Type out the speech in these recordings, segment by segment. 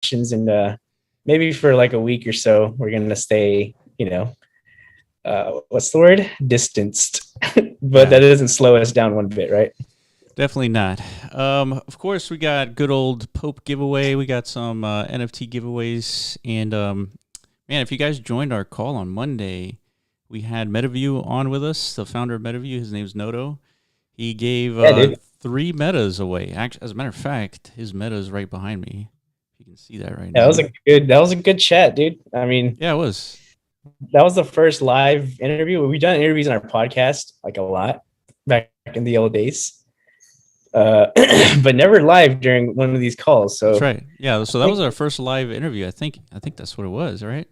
questions, and maybe for like a week or so, we're gonna stay, what's the word? Distanced, but Yeah, that doesn't slow us down one bit, right? definitely not. Of course, we got good old Pope giveaway. We got some NFT giveaways, and man, if you guys joined our call on Monday, we had MetaView on with us, the founder of MetaView. His name's Noto. He gave Yeah, dude. three metas away. Actually, as a matter of fact, his meta is right behind me. If you can see that right Yeah, now. that was a good chat, dude. I mean, Yeah, it was. that was the first live interview. We've done interviews on our podcast like a lot back in the old days, but never live during one of these calls. That's So right. Yeah, so I that was think our first live interview. I think that's what it was, right?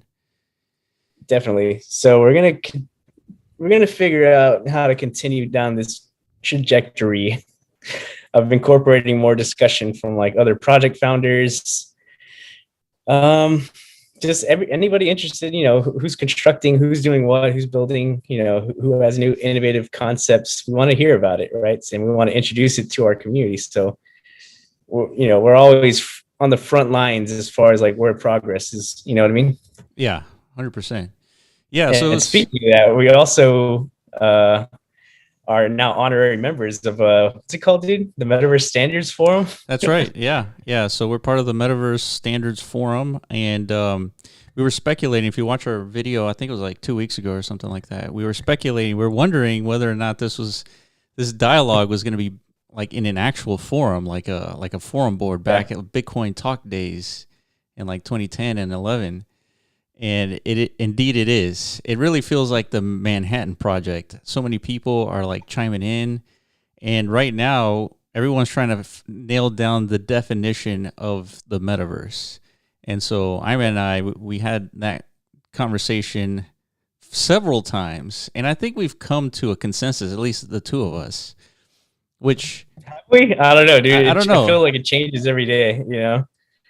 definitely. So we're gonna figure out how to continue down this trajectory of incorporating more discussion from like other project founders. Um, just anybody interested, who's constructing, who's doing what, who's building, who has new innovative concepts. We want to hear about it, right? And we want to introduce it to our community. So we're always on the front lines as far as like where progress is. You know what I mean? Yeah, 100%. Yeah, so And it's speaking of that, we also are now honorary members of what's it called, dude? The Metaverse Standards Forum. that's right. Yeah, yeah. So we're part of the Metaverse Standards Forum, and we were speculating. If you watch our video, I think it was like 2 weeks ago or something like that. We were speculating. We are wondering whether or not this dialogue was going to be like in an actual forum, like a forum board back at Bitcoin Talk days in like 2010 and 11. And indeed it is. It really feels like the Manhattan Project. So many people are like chiming in, and right now everyone's trying to nail down the definition of the metaverse. And so Ivan and I, we had that conversation several times, and I think we've come to a consensus, at least the two of us. Which I don't know, dude. I don't I know. feel like it changes every day.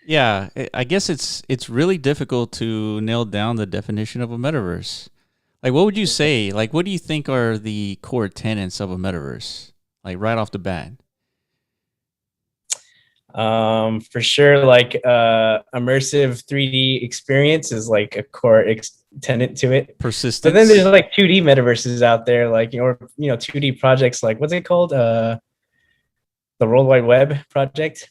Yeah, I guess it's really difficult to nail down the definition of a metaverse. Like, what would you say? Like, what do you think are the core tenets of a metaverse? Like, right off the bat. For sure, like immersive 3D experience is like a core tenet to it. But then there's Persistence. like 2D metaverses out there, like 2D projects, like what's it called? The World Wide Web project.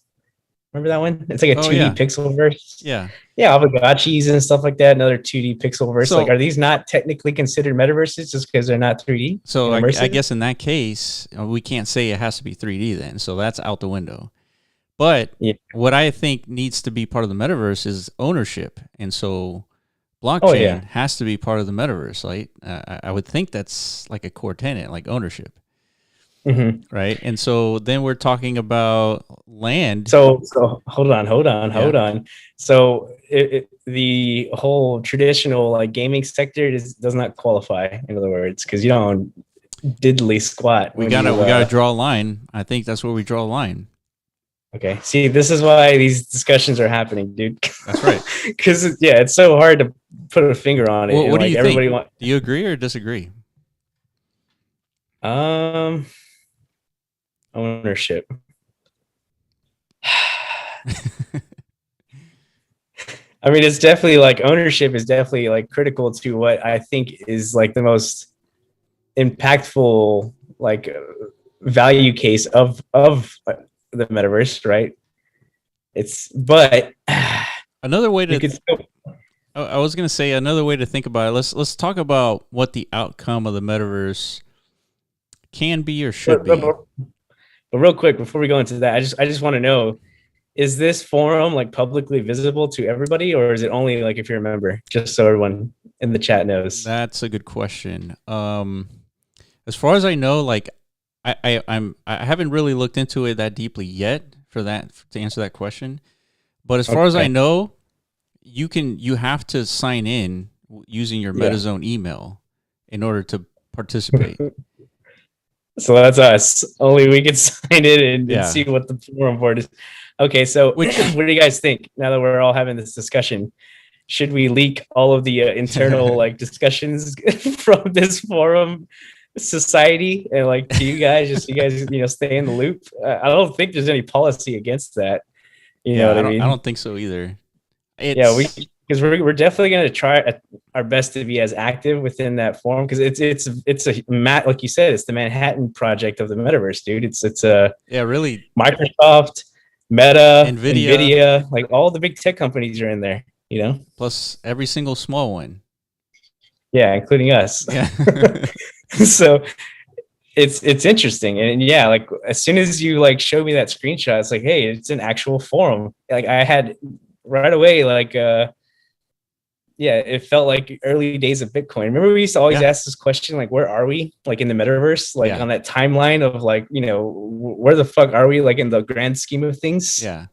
Remember that one? It's like a Oh 2D yeah, pixel verse. yeah. Yeah, Aavegotchis and stuff like that. Another 2D pixel verse. Like, So are these not technically considered metaverses just because they're not 3D so and I immersive? guess in that case, we can't say it has to be 3D then. So that's out the window. But Yeah. what I think needs to be part of the metaverse is ownership, and so Oh yeah. blockchain has to be part of the metaverse, right? I would think that's like a core tenet, like ownership, hmm right? And so then we're talking about land. So hold on, hold on, Yeah. hold on. So the whole traditional like gaming sector does not qualify. In other words, because you don't diddly squat We when gotta you. we gotta draw a line. I think that's where we draw a line. Okay, see, this is why these discussions are happening, dude. That's right. Because yeah, it's so hard to put a finger on it, Well, and what do like you think? everybody want. Do you agree or disagree? Um, ownership. I mean, it's definitely like ownership is definitely like critical to what I think is like the most impactful like value case of the metaverse, right? It's but Another way you to could still. I was gonna say another way to think about it. Let's talk about what the outcome of the metaverse can be or should But, but, be. but real quick before we go into that, I just want to know: is this forum like publicly visible to everybody, or is it only like if you're a member? Just so everyone in the chat knows. That's a good question. As far as I know, like I haven't really looked into it that deeply yet for that to answer that question. But as far as I Okay. know, you have to sign in using your Yeah. MetaZone email in order to participate. So that's us. Only we can sign in and Yeah. see what the forum board is. Okay, so Which what do you guys think now that we're all having this discussion? Should we leak all of the internal like discussions from this forum society and like to you guys, just so you guys stay in the loop? I don't think there's any policy against that. You know yeah, what I I mean? don't think so either. Yeah, It's because we're definitely going to try our best to be as active within that forum, because it's a like you said, it's the Manhattan Project of the metaverse, dude. It's a yeah, really. Microsoft, Meta, Nvidia Nvidia, like all the big tech companies are in there, you know? plus every single small one. Yeah, including us. Yeah. So it's interesting. And yeah, like as soon as you like show me that screenshot, it's like, hey, it's an actual forum. Like I had right away, like yeah, it felt like early days of Bitcoin. Remember, we used to always Yeah. ask this question, like, where are we, like in the metaverse, like Yeah. on that timeline of like, you know, where the fuck are we, like in the grand scheme of things? Yeah.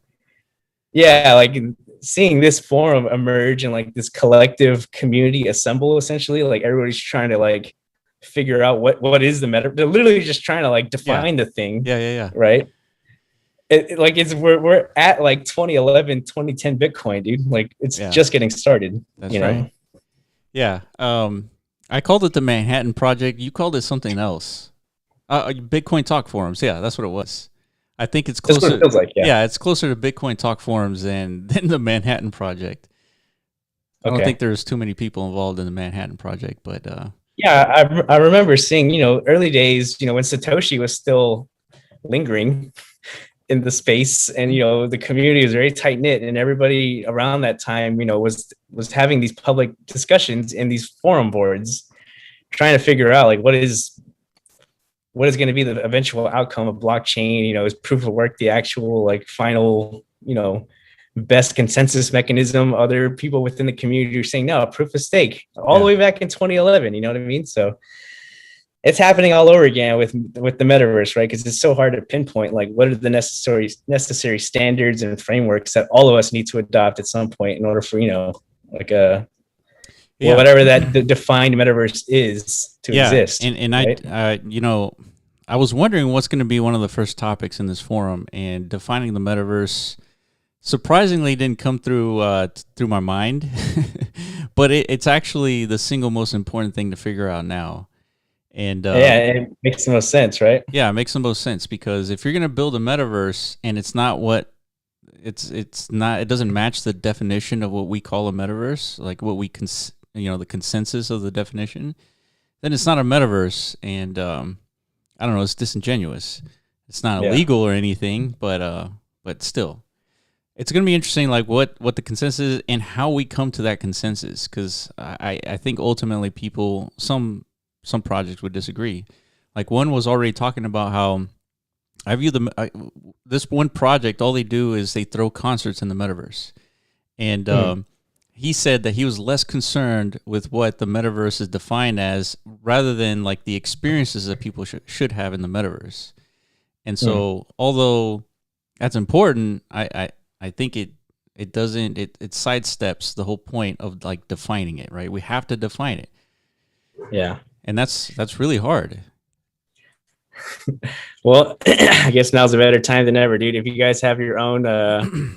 Yeah, like seeing this forum emerge and like this collective community assemble, essentially, like everybody's trying to like figure out what is the meta. They're literally just trying to like Yeah. define the thing, Yeah. Yeah. Yeah. right? Like it's we're at like 2011 2010 Bitcoin, dude. Like it's Yeah. just getting started, That's you right. know. Yeah. I called it the Manhattan Project. You called it something else. Bitcoin Talk Forums. Yeah, that's what it was. I think it's That's what it closer. feels like. Yeah. Yeah, it's closer to Bitcoin Talk Forums than the Manhattan Project. I don't think Okay. there's too many people involved in the Manhattan Project, but Yeah, I remember seeing, you know, early days, you know, when Satoshi was still lingering in the space, and you know the community was very tight knit, and everybody around that time, you know, was having these public discussions in these forum boards, trying to figure out like what is going to be the eventual outcome of blockchain. You know, is proof of work the actual like final, you know, best consensus mechanism? Other people within the community are saying no, proof of stake, all the yeah, way back in 2011. You know what I mean? So it's happening all over again with the metaverse, right? Because it's so hard to pinpoint like what are the necessary standards and frameworks that all of us need to adopt at some point in order for, you know, like a yeah, whatever that defined metaverse is to yeah. exist, And right? I was wondering what's going to be one of the first topics in this forum, and defining the metaverse surprisingly didn't come through my mind, but it's actually the single most important thing to figure out now. And Yeah, it makes the most sense, right? yeah, it makes the most sense because if you're going to build a metaverse and it's not what it's not, it doesn't match the definition of what we call a metaverse, like what we the consensus of the definition, then it's not a metaverse. And I don't know, it's disingenuous. It's not Yeah. illegal or anything, but still, it's going to be interesting, like what the consensus is and how we come to that consensus. Because I think ultimately some projects would disagree. Like one was already talking about how I view this one project. All they do is they throw concerts in the metaverse, and he said that he was less concerned with what the metaverse is defined as, rather than like the experiences that people should have in the metaverse. And so, although that's important, I think it doesn't it sidesteps the whole point of like defining it. Right? We have to define it, Yeah. and that's really hard. Well, I guess now's a better time than ever, dude. If you guys have your own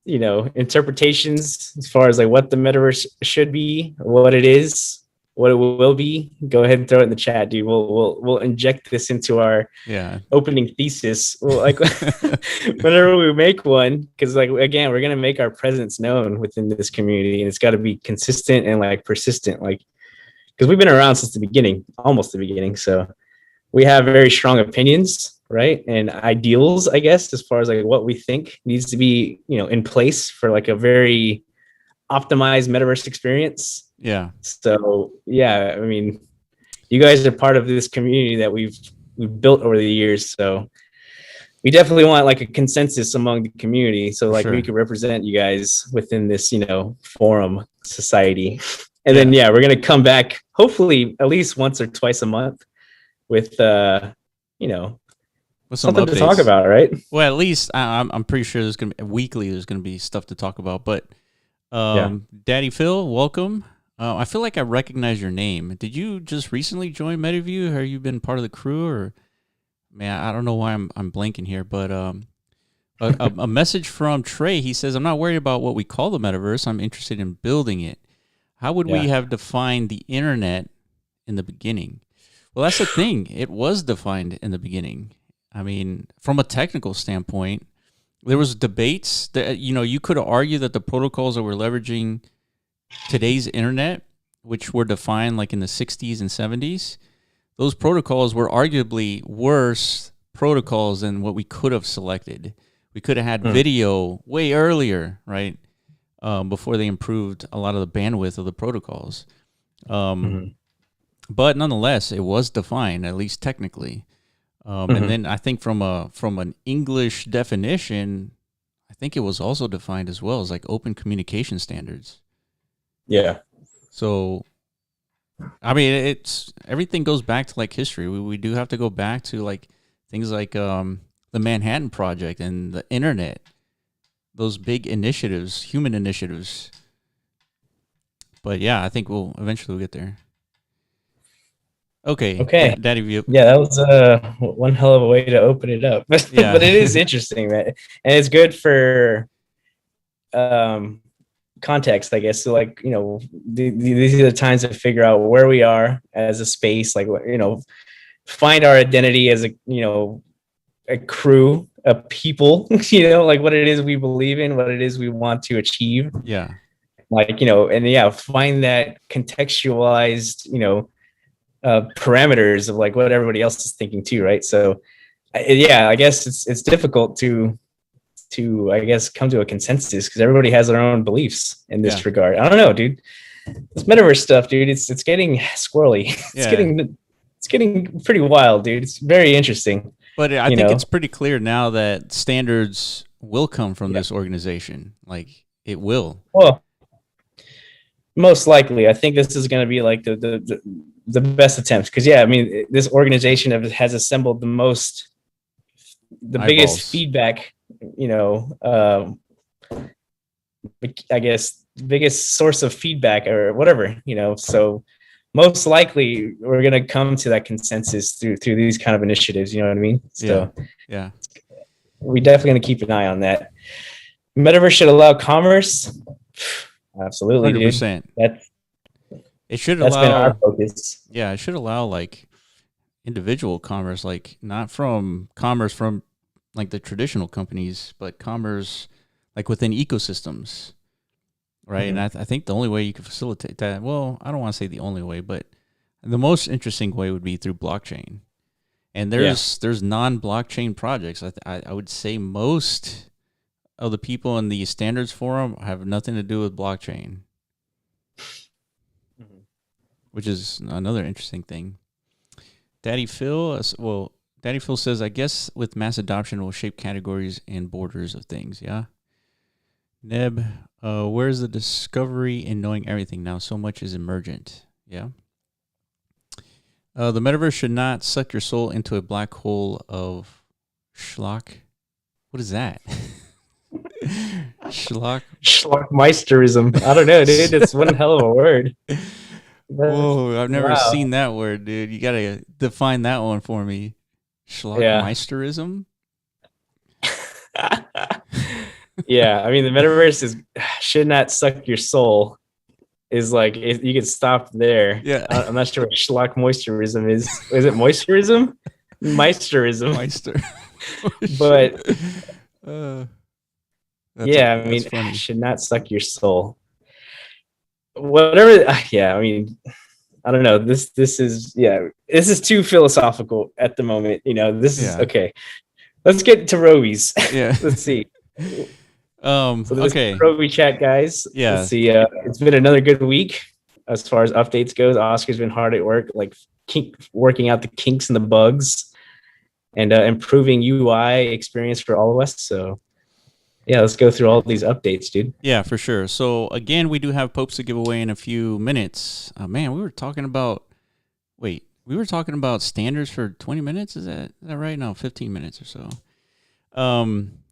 you know, interpretations as far as like what the metaverse should be, what it is, what it will be, go ahead and throw it in the chat, dude. We'll inject this into our Yeah. opening thesis. Well, like whenever we make one, because like again, we're gonna make our presence known within this community, and it's got to be consistent and like persistent, like because we've been around since the beginning, almost the beginning. So we have very strong opinions, right, and ideals, I guess, as far as like what we think needs to be, you know, in place for like a very optimized metaverse experience. Yeah. So yeah, I mean, you guys are part of this community that we've built over the years. So we definitely want like a consensus among the community, so like we Sure. could represent you guys within this, you know, forum society. And then Yeah. yeah, we're gonna come back hopefully at least once or twice a month with you know, With some something to talk updates. about, right? Well, at least I'm pretty sure there's gonna be weekly. There's gonna be stuff to talk about. But Yeah. Daddy Phil, welcome. I feel like I recognize your name. Did you just recently join MetaView? Have you been part of the crew, or man, I don't know why I'm blanking here. But a message from Trey. He says, "I'm not worried about what we call the metaverse. I'm interested in building it. How would we Yeah. have defined the internet in the beginning?" Well, that's the thing. It was defined in the beginning. I mean, from a technical standpoint, there was debates that, you could argue that the protocols that were leveraging today's internet, which were defined like in the 60s and 70s, those protocols were arguably worse protocols than what we could have selected. We could have had video way earlier, right? Before they improved a lot of the bandwidth of the protocols. But nonetheless, it was defined, at least technically. And then I think from an English definition, I think it was also defined as well as like open communication standards. Yeah. So, I mean, everything goes back to like history. We do have to go back to like things like the Manhattan Project and the internet, those big initiatives, human initiatives. But yeah, I think we'll eventually get there. Okay. Daddy View. Yeah, that was one hell of a way to open it up. But it is interesting, man. And it's good for context, I guess. So like, these are the times to figure out where we are as a space, like, find our identity as a crew, a people, like what it is we believe in, what it is we want to achieve. Yeah. Like, find that contextualized, parameters of like what everybody else is thinking too, right? So I guess it's difficult to I guess come to a consensus because everybody has their own beliefs in this regard. I don't know, dude. This metaverse stuff, dude, it's getting squirrely. It's getting pretty wild, dude. It's very interesting. But I think it's pretty clear now that standards will come from this organization. Like it will. Well, most likely. I think this is going to be like the best attempt because this organization has assembled the biggest feedback, I guess biggest source of feedback or whatever, so most likely we're going to come to that consensus through these kind of initiatives, you know what I mean? So yeah. We definitely going to keep an eye on that. Metaverse should allow commerce. Absolutely, 100%. Dude. That's been our focus. Yeah, it should allow like individual commerce, like not from commerce from like the traditional companies, but commerce like within ecosystems, right? And I think the only way you can facilitate that, well, I don't want to say the only way, but the most interesting way would be through blockchain. And there's non-blockchain projects. I would say most of the people in the standards forum have nothing to do with blockchain, which is another interesting thing. Daddy Phil says, I guess with mass adoption will shape categories and borders of things. Yeah. Neb, where's the discovery in knowing everything now? So much is emergent. Yeah. The metaverse should not suck your soul into a black hole of schlock. What is that? Schlockmeisterism. I don't know, dude. It's one hell of a word. Whoa, I've never seen that word, dude. You gotta define that one for me. Schlockmeisterism? Yeah, I mean the metaverse should not suck your soul. Is like you could stop there. Yeah, I'm not sure what schlockmeisterism is. Is it moisturism? Meisterism. But I mean, should not suck your soul. Whatever. Yeah, I mean, I don't know. This is too philosophical at the moment. This is okay. Let's get to Rovi's. Yeah. Let's see. So okay. Rovi chat, guys. Yeah. Let's see. It's been another good week as far as updates goes. Oscar's been hard at work, like working out the kinks and the bugs, and improving UI experience for all of us. So. Yeah, let's go through all these updates, dude. Yeah, for sure. So again, we do have Popes to give away in a few minutes. Man, we were talking about standards for 20 minutes. Is that right? No, 15 minutes or so.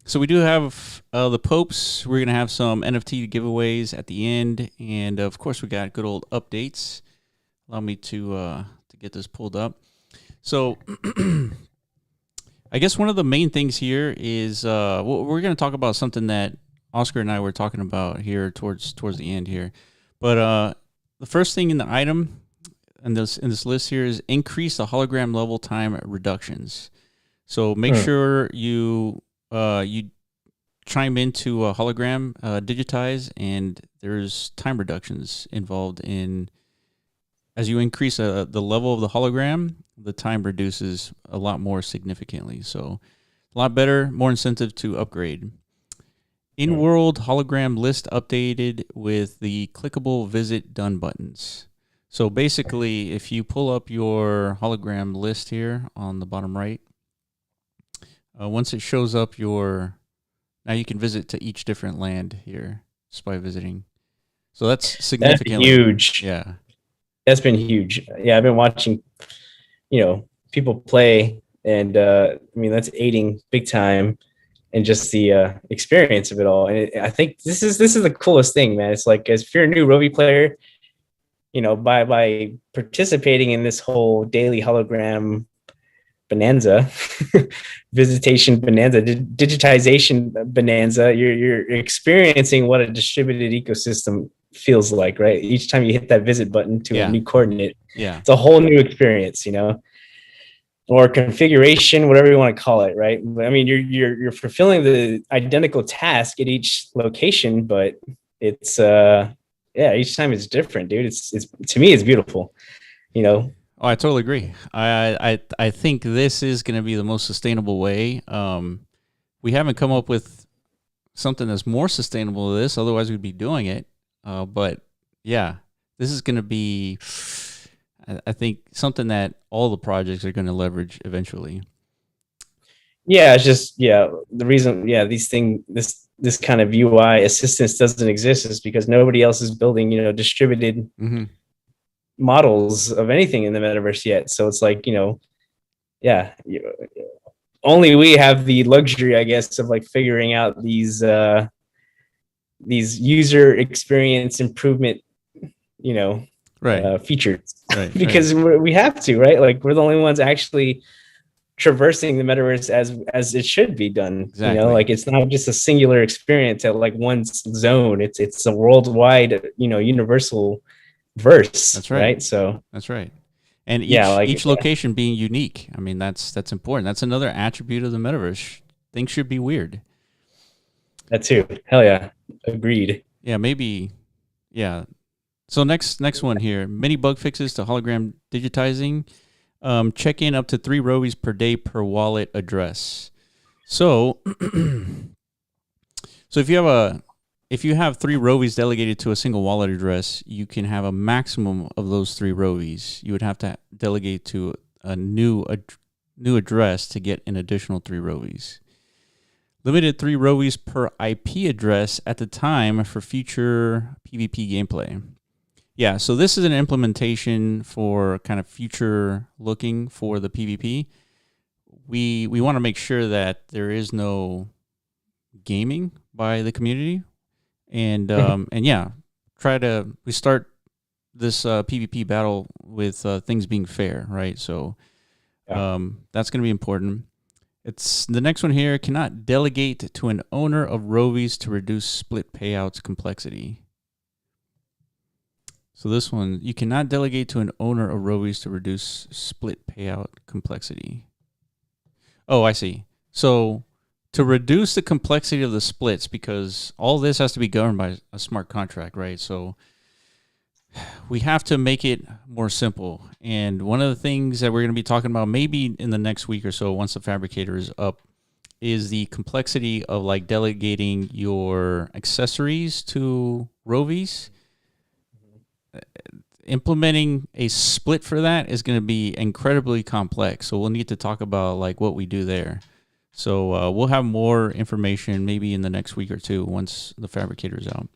So we do have the Popes. We're gonna have some NFT giveaways at the end, and of course, we got good old updates. Allow me to get this pulled up. So. I guess one of the main things here is we're going to talk about something that Oscar and I were talking about here towards the end here. But the first thing in the item in this list here is increase the hologram level time reductions. So make sure you chime into a hologram digitize, and there's time reductions involved in as you increase the level of the hologram, the time reduces a lot more significantly. So a lot better, more incentive to upgrade. In-world hologram list updated with the clickable visit done buttons. So basically, if you pull up your hologram list here on the bottom right, once it shows up now you can visit to each different land here just by visiting. So that's significantly huge. Yeah. That's been huge. Yeah, I've been watching, people play, and I mean, that's aiding big time, and just the experience of it all. And I think this is the coolest thing, man. It's like, if you're a new Rovi player, by participating in this whole daily hologram bonanza, visitation bonanza, digitization bonanza, you're experiencing what a distributed ecosystem feels like, right? Each time you hit that visit button to a new coordinate, it's a whole new experience, or configuration, whatever you want to call it, right? I mean, you're fulfilling the identical task at each location, but it's each time it's different, dude. It's to me, it's beautiful, Oh, I totally agree. I think this is going to be the most sustainable way. We haven't come up with something that's more sustainable than this, otherwise we'd be doing it. But yeah, this is going to be, I think, something that all the projects are going to leverage eventually. Yeah, it's just the reason this kind of UI assistance doesn't exist is because nobody else is building distributed models of anything in the metaverse yet. So it's like only we have the luxury, I guess, of like figuring out these user experience improvement features, right, because we have to, right? Like, we're the only ones actually traversing the metaverse as it should be done. Exactly. Like, it's not just a singular experience at like one zone. It's a worldwide, universal verse. That's right. Right. So that's right. And each location being unique. I mean, that's important. That's another attribute of the metaverse. Things should be weird. That too. Hell yeah. Agreed. Yeah, maybe. Yeah. So next one here. Many bug fixes to hologram digitizing. Check in up to 3 Rovies per day per wallet address. So, if you have 3 Rovies delegated to a single wallet address, you can have a maximum of those 3 Rovies. You would have to delegate to a new address to get an additional 3 Rovies. Limited 3 Rovies per IP address at the time for future PvP gameplay. Yeah, so this is an implementation for kind of future looking for the PvP. We want to make sure that there is no gaming by the community, and we start this PvP battle with things being fair, right? So that's going to be important. It's the next one here. Cannot delegate to an owner of Rovies to reduce split payouts complexity. So this one, you cannot delegate to an owner of Rovies to reduce split payout complexity. Oh, I see. So to reduce the complexity of the splits, because all this has to be governed by a smart contract, right? So we have to make it more simple. And one of the things that we're going to be talking about maybe in the next week or so, once the fabricator is up, is the complexity of like delegating your accessories to Rovies. Implementing a split for that is going to be incredibly complex. So we'll need to talk about like what we do there. So we'll have more information maybe in the next week or two once the fabricator is out.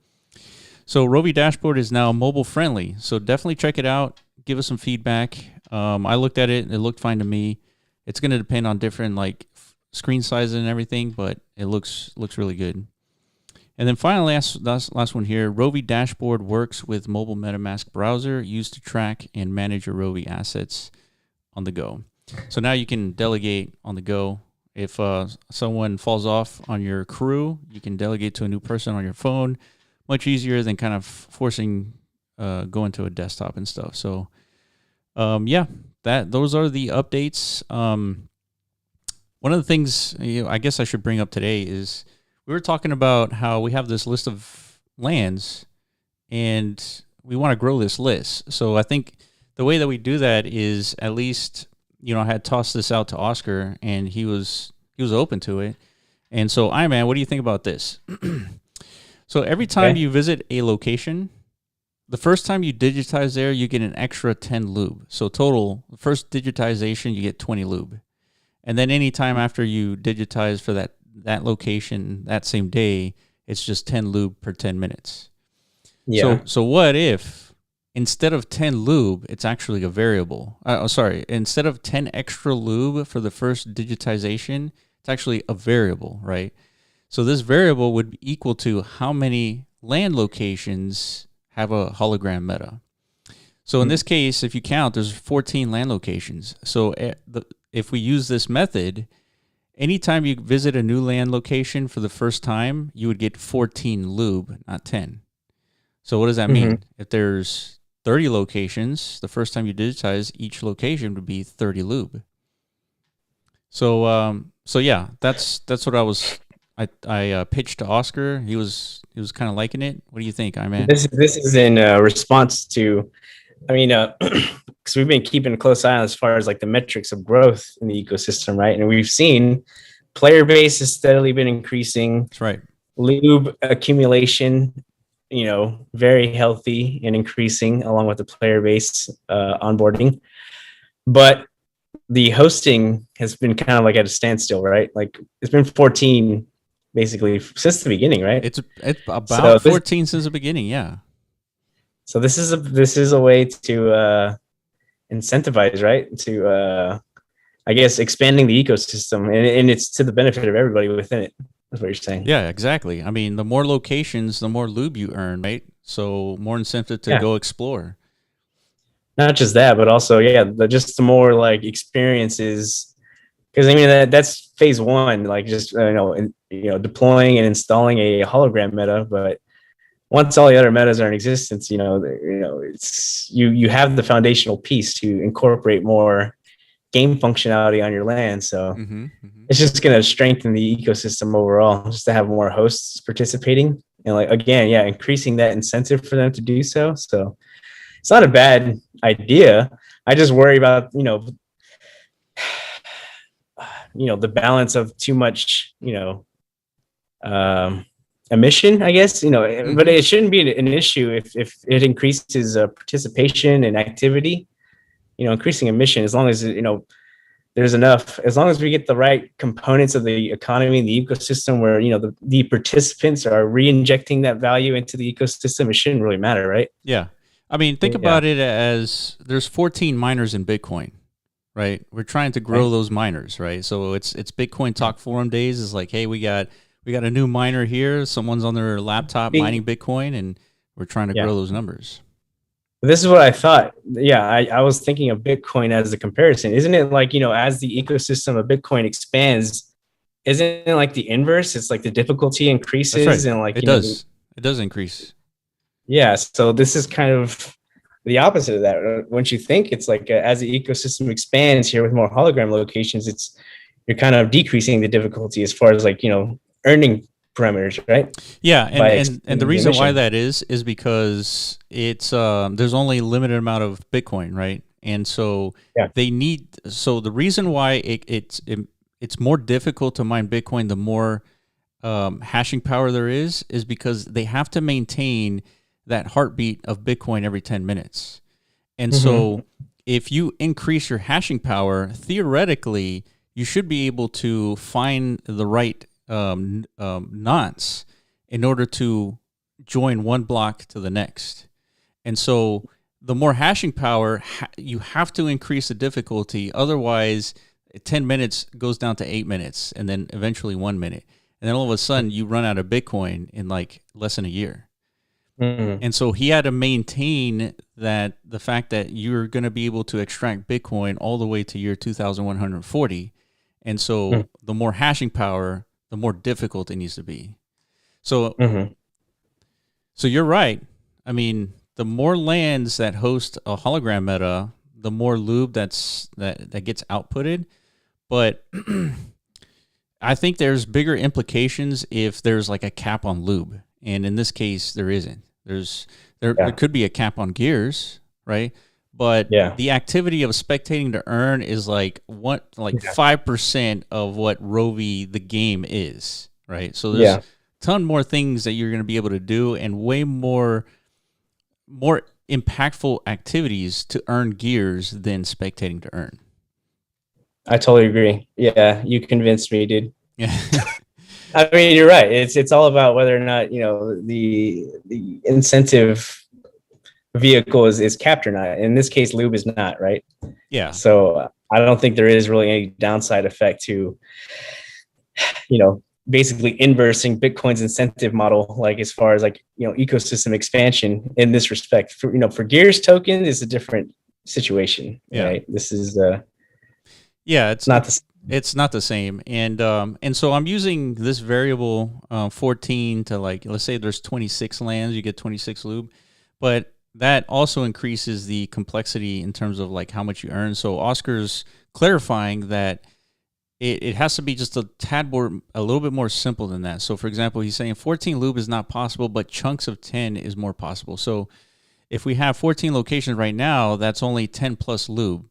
So Rovi Dashboard is now mobile friendly. So definitely check it out. Give us some feedback. I looked at it. It looked fine to me. It's going to depend on different like screen sizes and everything, but it looks really good. And then finally, last one here, Rovi Dashboard works with mobile MetaMask browser used to track and manage your Rovi assets on the go. So now you can delegate on the go. If someone falls off on your crew, you can delegate to a new person on your phone. Much easier than kind of forcing going to a desktop and stuff. So those are the updates. One of the things I guess I should bring up today is we were talking about how we have this list of lands and we want to grow this list. So I think the way that we do that is, at least, I had tossed this out to Oscar and he was open to it. And so, Iron Man, what do you think about this? So every time you visit a location, the first time you digitize there, you get an extra 10 lube. So total, first digitization, you get 20 lube. And then any time after you digitize for that location that same day, it's just 10 lube per 10 minutes. Yeah. So what if instead of 10 lube, it's actually a variable? Instead of 10 extra lube for the first digitization, it's actually a variable, right? So this variable would be equal to how many land locations have a hologram meta. So in this case, if you count, there's 14 land locations. So if we use this method, anytime you visit a new land location for the first time, you would get 14 lube, not 10. So what does that mean? If there's 30 locations, the first time you digitize, each location would be 30 lube. So yeah, that's what I pitched to Oscar. He was kind of liking it. What do you think, Iman? This is in response to, because we've been keeping a close eye on as far as like the metrics of growth in the ecosystem, right? And we've seen player base has steadily been increasing. That's right. Lube accumulation, very healthy and increasing along with the player base onboarding. But the hosting has been kind of like at a standstill, right? Like it's been 14 basically since the beginning, right? It's about 14 since the beginning, yeah. So this is a way to incentivize, right? To I guess expanding the ecosystem, and it's to the benefit of everybody within it. That's what you're saying. Yeah, exactly. I mean, the more locations, the more lube you earn, right? So more incentive to go explore. Not just that, but also, just the more like experiences, because that's phase one, like just deploying and installing a hologram meta. But once all the other metas are in existence, it's you have the foundational piece to incorporate more game functionality on your land. So it's just going to strengthen the ecosystem overall, just to have more hosts participating and increasing that incentive for them to do so. So it's not a bad idea. I just worry about, the balance of too much, emission, I guess, but it shouldn't be an issue if it increases participation and activity, increasing emission, as long as, there's enough, as long as we get the right components of the economy and the ecosystem where, the participants are re-injecting that value into the ecosystem, it shouldn't really matter, right? Yeah. I mean, think about it as there's 14 miners in Bitcoin, right? We're trying to grow those miners, right? So it's Bitcoin Talk Forum days. It's like, hey, we got a new miner here. Someone's on their laptop mining Bitcoin, and we're trying to grow those numbers. This is what I thought. Yeah, I was thinking of Bitcoin as the comparison. Isn't it like, as the ecosystem of Bitcoin expands, isn't it like the inverse? It's like the difficulty increases. That's right. And like it does increase. Yeah, so this is kind of the opposite of that. Once you think it's like as the ecosystem expands here with more hologram locations, you're kind of decreasing the difficulty as far as earning parameters, right? Yeah, and the reason why that is because it's there's only a limited amount of Bitcoin, right? And so the reason why it's more difficult to mine Bitcoin the more hashing power there is because they have to maintain that heartbeat of Bitcoin every 10 minutes. And so if you increase your hashing power, theoretically, you should be able to find the right nonce in order to join one block to the next. And so the more hashing power, you have to increase the difficulty. Otherwise, 10 minutes goes down to 8 minutes and then eventually 1 minute. And then all of a sudden you run out of Bitcoin in like less than a year. And so he had to maintain that the fact that you're going to be able to extract Bitcoin all the way to year 2140. And so the more hashing power, the more difficult it needs to be. So, so you're right. I mean, the more lands that host a hologram meta, the more lube that gets outputted. But I think there's bigger implications if there's like a cap on lube, and in this case, there isn't. There could be a cap on gears, right? But the activity of spectating to earn is like 5% of what Rovi the game is, right? So there's a ton more things that you're going to be able to do, and way more impactful activities to earn gears than spectating to earn. I totally agree. Yeah, you convinced me, dude. Yeah. I mean, you're right. It's all about whether or not, the incentive vehicle is capped or not. In this case, lube is not, right? Yeah. So I don't think there is really any downside effect to, basically inversing Bitcoin's incentive model, like as far as like, ecosystem expansion in this respect. For Gears token is a different situation, right? This is it's not the same. And so I'm using this variable 14 to, like, let's say there's 26 lands, you get 26 lube, but that also increases the complexity in terms of like how much you earn. So Oscar's clarifying that it has to be just a little bit more simple than that. So for example, he's saying 14 lube is not possible, but chunks of 10 is more possible. So if we have 14 locations right now, that's only 10 plus lube,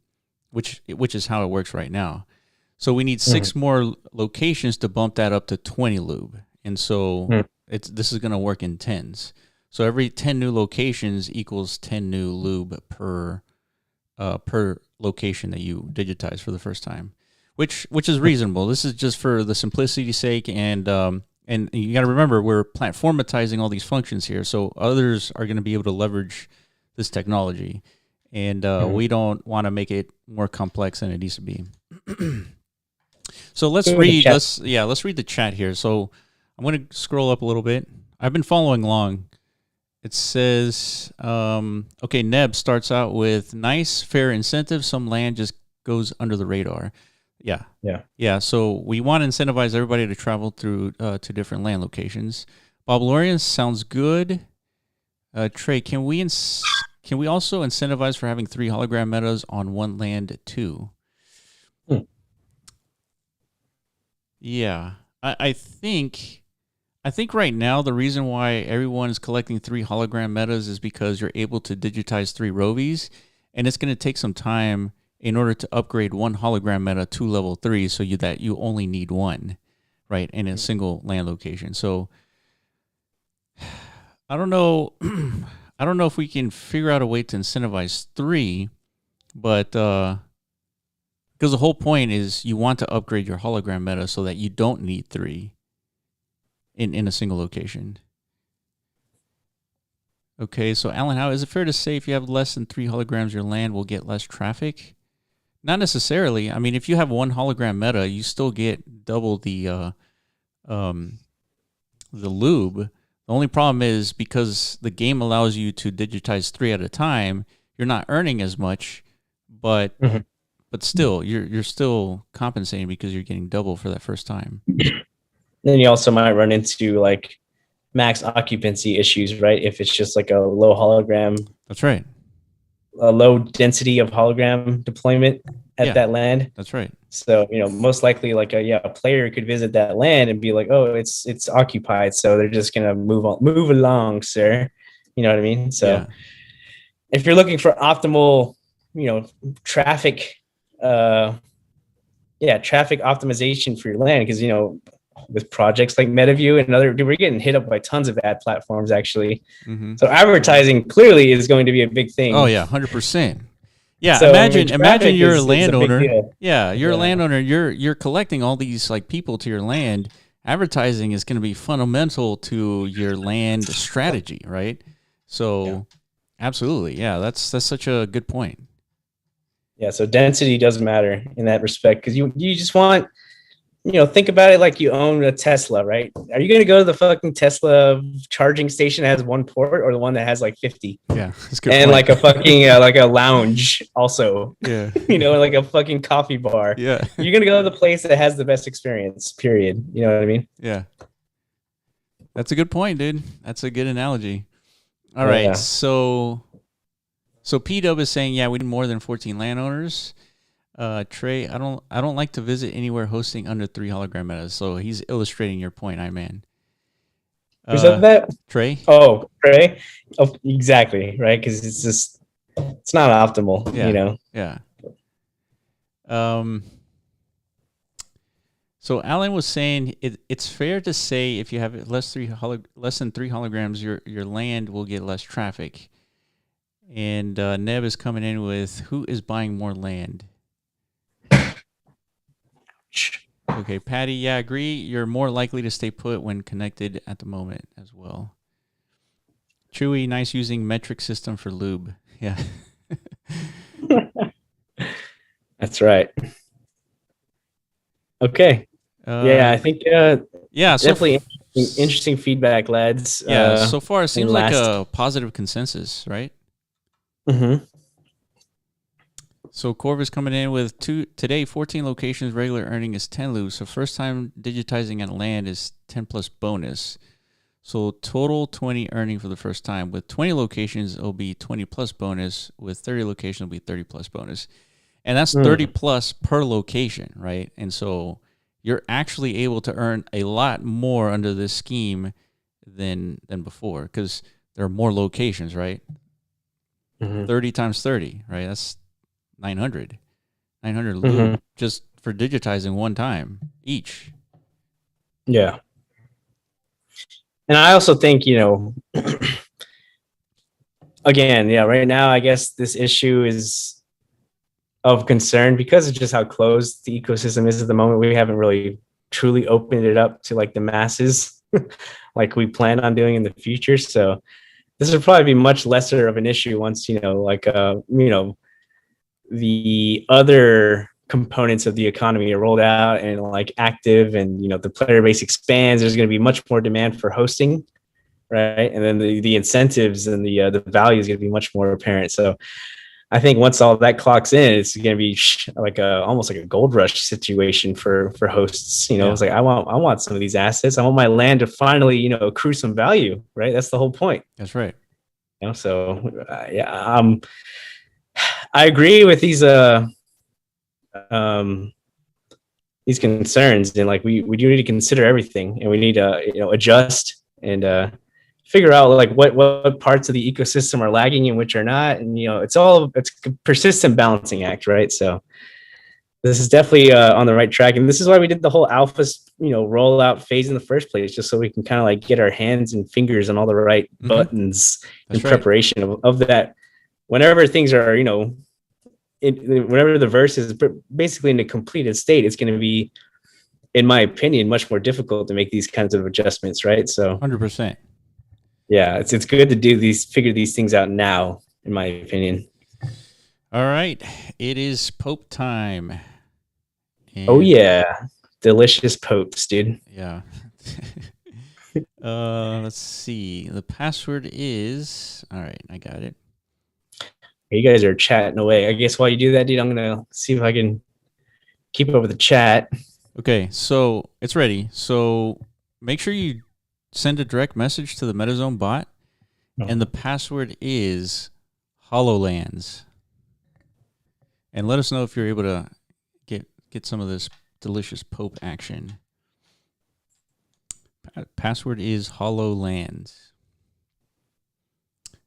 which is how it works right now. So we need 6 more locations to bump that up to 20 lube. And so this is going to work in tens. So every 10 new locations equals 10 new lube per location that you digitize for the first time, which is reasonable. This is just for the simplicity's sake, and you got to remember, we're platformatizing all these functions here, so others are going to be able to leverage this technology, and we don't want to make it more complex than it needs to be. So let's read the chat here. So I'm going to scroll up a little bit. I've been following along. It says, okay, Neb starts out with nice, fair incentive. Some land just goes under the radar. Yeah. So we want to incentivize everybody to travel through to different land locations. Bob Lorian sounds good. Trey, can we also incentivize for having 3 hologram metas on one land too? Yeah, I think right now the reason why everyone is collecting 3 hologram metas is because you're able to digitize 3 Rovies, and it's going to take some time in order to upgrade 1 hologram meta to level 3, so that you only need 1, right, in a single land location. So I don't know. I don't know if we can figure out a way to incentivize 3, but because the whole point is you want to upgrade your hologram meta so that you don't need 3 in a single location. Okay, so Alan, how is it fair to say if you have less than 3 holograms, your land will get less traffic? Not necessarily. I mean, if you have 1 hologram meta, you still get double the lube. The only problem is because the game allows you to digitize 3 at a time, you're not earning as much, but still, you're still compensating because you're getting double for that first time. Then you also might run into like max occupancy issues, right? If it's just like a low hologram. That's right. A low density of hologram deployment at that land. That's right. So, most likely like a player could visit that land and be like, oh, it's occupied. So they're just going to move along, sir. You know what I mean? So if you're looking for optimal, traffic, traffic optimization for your land, because, with projects like MetaView and we're getting hit up by tons of ad platforms actually. So advertising clearly is going to be a big thing. Oh yeah, 100%. Yeah, so, imagine you're a landowner. You're a landowner. You're collecting all these like people to your land. Advertising is going to be fundamental to your land strategy, right? So, absolutely, that's such a good point. Yeah, so density doesn't matter in that respect because you just want. Think about it like you own a Tesla, right? Are you going to go to the fucking Tesla charging station that has 1 port, or the one that has like 50? Yeah, that's good. And point. Like a fucking like a lounge also. Yeah. Like a fucking coffee bar. Yeah. You're going to go to the place that has the best experience, period. You know what I mean? Yeah. That's a good point, dude. That's a good analogy. All right. So P-Dub is saying, we need more than 14 landowners. Trey, I don't like to visit anywhere hosting under 3 hologram metas. So he's illustrating your point, man. Who said that? Trey. Oh, Trey. Oh, exactly, right? Because it's not optimal, Yeah. Yeah. So Alan was saying it's fair to say if you have less than 3 holograms, your land will get less traffic. And Neb is coming in with, who is buying more land? Okay, Patty, yeah, agree. You're more likely to stay put when connected at the moment as well. Chewy, nice using metric system for lube. Yeah. That's right. Okay. Yeah, I think definitely interesting feedback, lads. Yeah, so far it seems like a positive consensus, right? Mm-hmm. So Corvus coming in with today 14 locations, regular earning is 10 loops. So first time digitizing on land is 10 plus bonus. So total 20 earning for the first time. With 20 locations, it'll be 20 plus bonus. With 30 locations, it'll be 30 plus bonus. And that's 30 plus per location, right? And so you're actually able to earn a lot more under this scheme than before, because there are more locations, right? 30 times 30, right? That's 900 loot just for digitizing one time each. Yeah. And I also think, again, right now, I guess this issue is of concern because of just how closed the ecosystem is at the moment. We haven't really truly opened it up to like the masses like we plan on doing in the future. So this would probably be much lesser of an issue once, the other components of the economy are rolled out and like active, and the player base expands. There's going to be much more demand for hosting, right? And then the incentives and the value is going to be much more apparent. So I think once all that clocks in, it's going to be like almost like a gold rush situation for hosts. It's like I want some of these assets. I want my land to finally accrue some value, right? That's the whole point. That's right. So I agree with these concerns, and like we do need to consider everything, and we need to adjust and figure out like what parts of the ecosystem are lagging and which are not, and it's a persistent balancing act, right? So this is definitely on the right track, and this is why we did the whole alpha rollout phase in the first place, just so we can kind of like get our hands and fingers on all the right buttons in preparation of that. Whenever things are, whenever the verse is basically in a completed state, it's going to be, in my opinion, much more difficult to make these kinds of adjustments, right? So 100%. Yeah, it's good to figure these things out now, in my opinion. All right, it is Pope time. Oh yeah, delicious popes, dude. Yeah. Let's see. The password is, all right, I got it. You guys are chatting away. I guess while you do that, dude, I'm gonna see if I can keep up with the chat. Okay, so it's ready. So make sure you send a direct message to the MetaZone bot, and the password is HoloLands. And let us know if you're able to get some of this delicious Pope action. Password is HoloLands.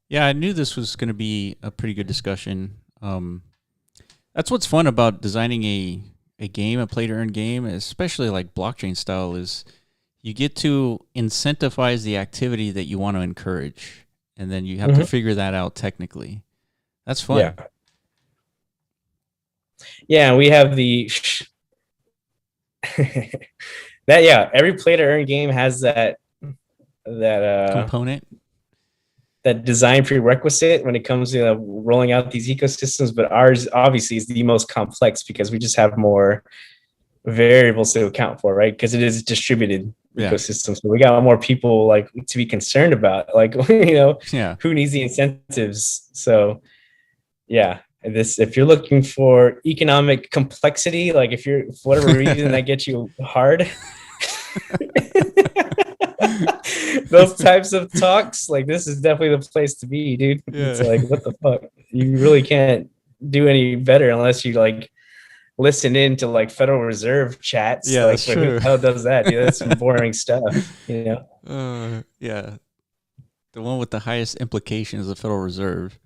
Yeah, I knew this was going to be a pretty good discussion. That's what's fun about designing a game, a play-to-earn game, especially like blockchain style, is you get to incentivize the activity that you want to encourage, and then you have to figure that out technically. That's fun. Yeah, we have the every play-to-earn game has that component, that design prerequisite when it comes to rolling out these ecosystems, but ours obviously is the most complex because we just have more variables to account for, right? Because it is a distributed ecosystem, so we got more people like to be concerned about, like who needs the incentives. So if you're looking for economic complexity, like if you're for whatever reason that gets you hard, those types of talks, like this is definitely the place to be, dude. It's like, what the fuck? You really can't do any better unless you like listen in to like Federal Reserve chats. Yeah, Like, that's but who true. the hell does that? Dude, that's some boring stuff, you know? Yeah, the one with the highest implications, the Federal Reserve.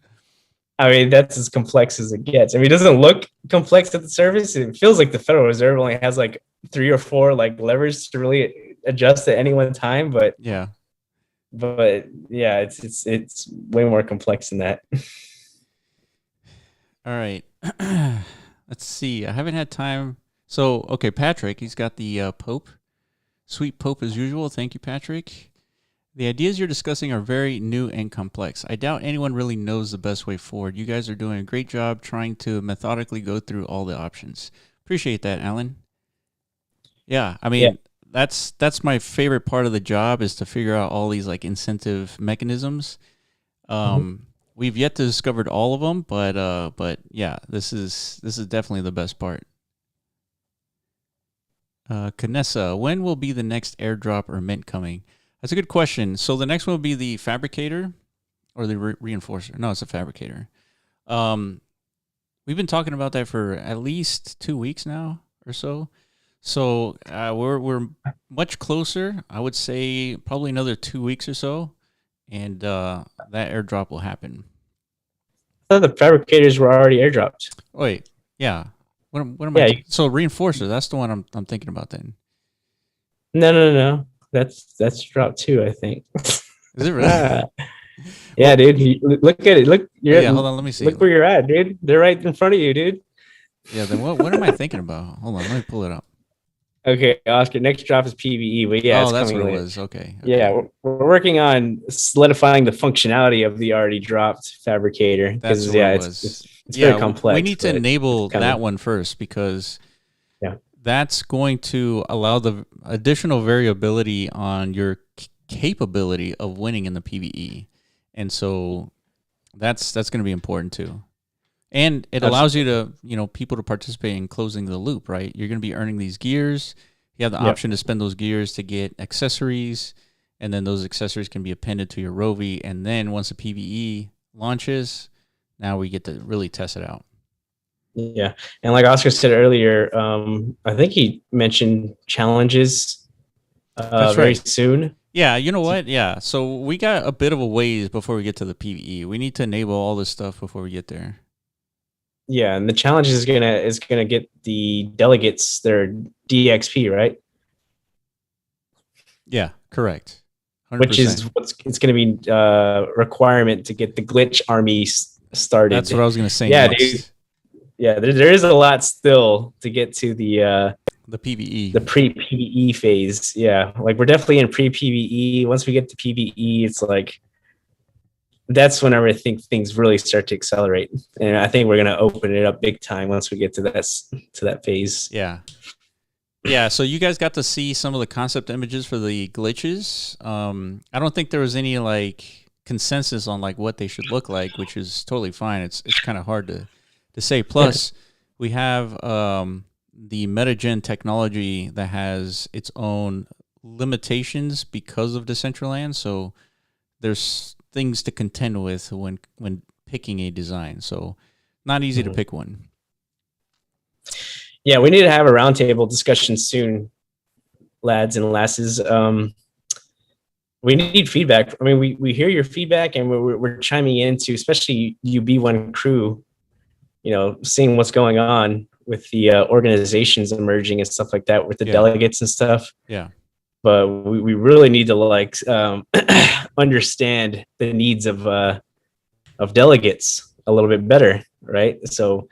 I mean, that's as complex as it gets. I mean, it doesn't look complex at the surface. It feels like the Federal Reserve only has like 3 or 4 like levers to really adjust at any one time. Yeah. But yeah, it's way more complex than that. All right. Let's see. I haven't had time. So, okay, Patrick, he's got the Pope. Sweet Pope as usual. Thank you, Patrick. The ideas you're discussing are very new and complex. I doubt anyone really knows the best way forward. You guys are doing a great job trying to methodically go through all the options. Appreciate that, Alan. Yeah, I Yeah. mean, that's my favorite part of the job is to figure out all these like incentive mechanisms. We've yet to discover all of them, but yeah, this is definitely the best part. Kanessa, when will be the next airdrop or mint coming? That's a good question. So the next one will be the fabricator or the reinforcer. No, it's a fabricator. We've been talking about that for at least 2 weeks now or so. So we're much closer. I would say probably another 2 weeks or so, and that airdrop will happen. I thought the fabricators were already airdropped. Wait, yeah. What am Yeah. So reinforcer, that's the one I'm thinking about then. No. That's drop 2, I think. Is it really? Yeah, Well, dude. Look at it. Look, yeah, hold on, let me see. Look where you're at, dude. They're right in front of you, dude. Yeah, then what am I thinking about? Hold on, let me pull it up. Okay, Oscar. Next drop is PVE, but yeah, Oh, it's that's coming what it later. was. Okay. Yeah, we're working on solidifying the functionality of the already dropped fabricator That's because what yeah, it it's was. it's very complex. We need to but enable it's coming. that one first because Yeah. that's going to allow the additional variability on your capability of winning in the PvE, and so that's going to be important too. And it allows you to, people to participate in closing the loop, right? You're going to be earning these gears. You have the option to spend those gears to get accessories, and then those accessories can be appended to your Rovi. And then once the PvE launches, now we get to really test it out. Yeah, and like Oscar said earlier, I think he mentioned challenges That's very right. soon. Yeah, you know what? Yeah, so we got a bit of a ways before we get to the PvE. We need to enable all this stuff before we get there. Yeah, and the challenge is gonna get the delegates their DXP, right? Yeah, correct. 100%. Which is it's gonna be requirement to get the glitch army started. That's what I was gonna say. Yeah, next. dude. Yeah, there is a lot still to get to the PvE, the pre-PvE phase. Yeah, like we're definitely in pre-PvE. Once we get to PvE, it's like that's whenever I think things really start to accelerate, and I think we're gonna open it up big time once we get to that phase. Yeah. Yeah, so you guys got to see some of the concept images for the glitches. I don't think there was any like consensus on like what they should look like, which is totally fine. It's kind of hard to say. Plus, we have the MetaGen technology that has its own limitations because of Decentraland. So there's things to contend with when picking a design. So not easy to pick one. Yeah, we need to have a roundtable discussion soon, lads and lasses. We need feedback. I mean, we hear your feedback, and we're chiming into, especially UB1 crew, seeing what's going on with the organizations emerging and stuff like that with the delegates and stuff. Yeah. But we really need to like understand the needs of delegates a little bit better, right? So